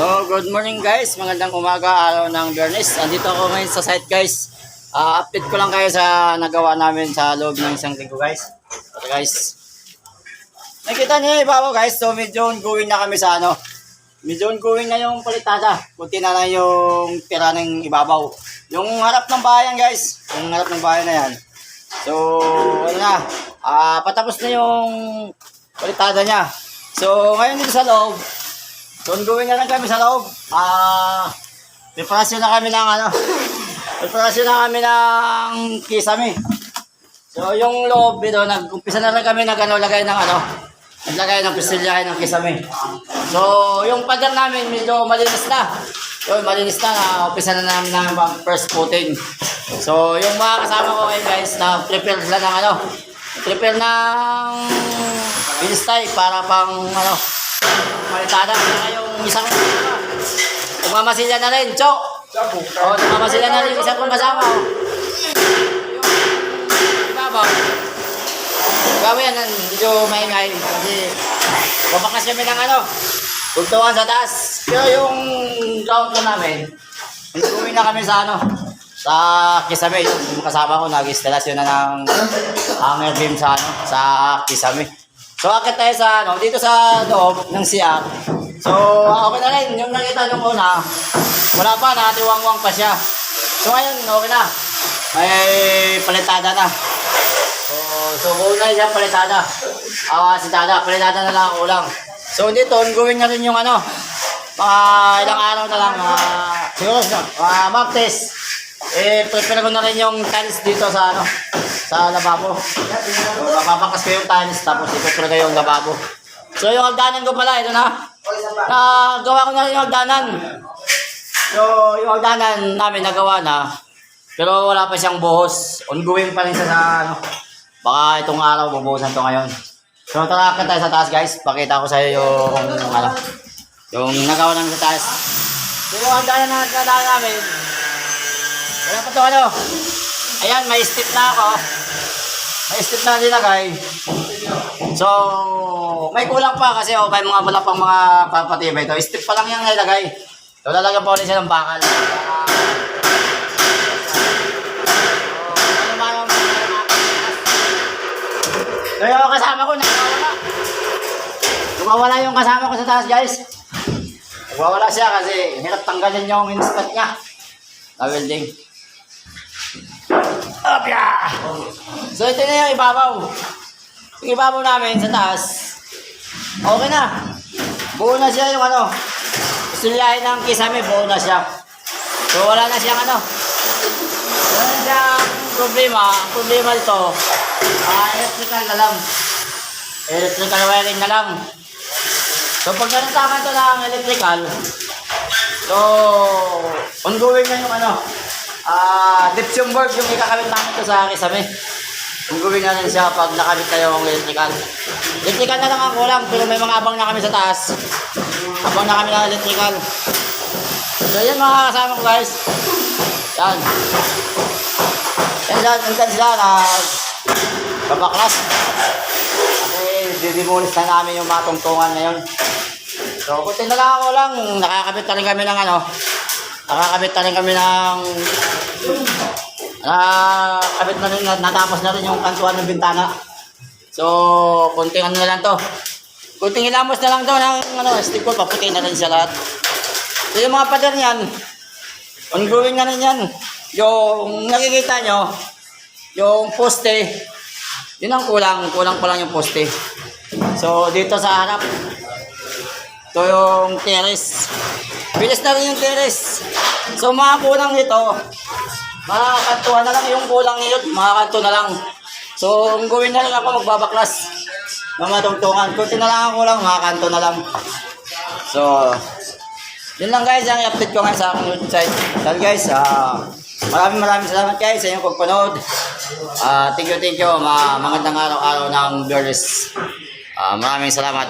So, good morning guys. Magandang umaga, araw ng Biyernes. Andito ako ngayon sa site guys. Update ko lang kayo sa nagawa namin sa loob ng isang linggo guys. So guys, nakita niyo yung ibabaw guys. So, medyo ongoing na kami sa ano. Medyo ongoing na yung palitada. Kunti na lang yung tira ng ibabaw. Yung harap ng bayan guys. Yung harap ng bayan na yan. So, ano na. Patapos na yung palitada niya. So, ngayon dito sa loob. So, ongoing na lang kami sa loob. Preparasyon na kami ng ano. Preparasyon na kami ng kisame. So, yung loob dito, nag-umpisa na lang kami naglagay ng ano. Naglagay ng pistilyahin ng kisame. So, yung pader namin medyo malinis na. So, malinis na. Umpisa na namin ng first coating. So, yung mga kasama ko ngayon guys, na-prepare sila ng ano. Prepare ng pinistay para pang ano. Palitada na yung isang nagmamasilya na rin, Chok. Nagmamasilya na rin isang kong kasama. Yung ibabaw. Gawin yan, medyo maingay. Kasi mabakas kami ng ano, tugtungan sa taas. Pero yung ground ko namin, nag-uwi na kami sa ano, sa kisame. Yung kasama ko, nag-installasyon na ng hanger beam sa ano, sa kisame. So, akit tayo sa, ano, dito sa loob ng CR. So, okay na rin. Yung nakita nung una, wala pa, nakatiwangwang pa siya. So, ngayon, okay na. May palitada na. So buo na siya palitada. Palitada na lang ang ulang. So, dito, ongoing na rin yung ano, mga ilang araw na lang, siguro, Martes. Prepare ko na rin yung tiles dito sa ano, sa lababo. So, mapapakas ko yung tiles tapos ipuprepare ko yung lababo. So yung hagdanan ko pala, ito na. Gawa ko na rin yung hagdanan. So yung hagdanan namin nagawa na. Pero wala pa siyang buhos. Ongoing pa rin siya sa ano. Baka itong araw bubuhusan to ngayon. So tara tayo sa taas guys. Pakita ko sa iyo yung ano, yung nagawa namin sa taas. So yung hagdanan namin. Wala pa ito ano. Ayan, may step na ako. May step na nilagay. So, may kulang pa kasi may mga wala pang mga papatibay ito. Step pa lang yung nilagay. So, lalagyan pa ulit siya ng bakal. So, yung kasama ko, nagwawala. Nagwawala yung kasama ko sa taas, guys. Nagwawala siya kasi hirap tanggalin yung instant niya. Na-welding. Opya! So ito na yung ibabaw. Yung ibabaw namin sa taas. Okay na. Buo na siya yung ano. Istilyahin ng kisame, buo na siya. So wala na siyang ano. Wala na siyang problema. Ang problema ito, electrical na lang. Electrical wiring na lang. So pag nanatakan ito ng electrical, so ongoing na yung ano. Dipsum board yung ikakabit namin ito sa kisame. Gawin na rin siya pag nakabit na yung electrical. Electrical na lang ang kulang pero may mga abang na kami sa taas. Abang na kami ng electrical. So yan mga kasama ko guys. Yan. Yan sila na babaklas. Kasi didemolish na namin yung mga tungtungan na yun. So kunti na lang ako lang. Nakakabit na rin kami ng ano. Nakakabit na rin kami ng kabit na rin, natapos na rin yung kantuan ng bintana. So, kunting ano na lang to. Kunting ilamos na lang to ng ano, stick ko, paputi na rin siya lahat. So, yung mga pader niyan, ongoing na rin yan. Yung nakikita nyo, yung poste, yun ang kulang pa lang yung poste. So, dito sa harap, ito yung terrace. Bilis na rin yung terrace. So mga kulang nito, mga kantuhan na lang yung kulang nito, mga kanto na lang. So gawin na lang ako magbabaklas ng mga tungtungan. Kunti na lang ang kulang, mga kanto na lang. So, yun lang guys, ang update ko ngayon sa aking website. So guys, maraming salamat guys sa inyong pagpanood. Thank you, magandang araw-araw ng Biyernes. Maraming salamat.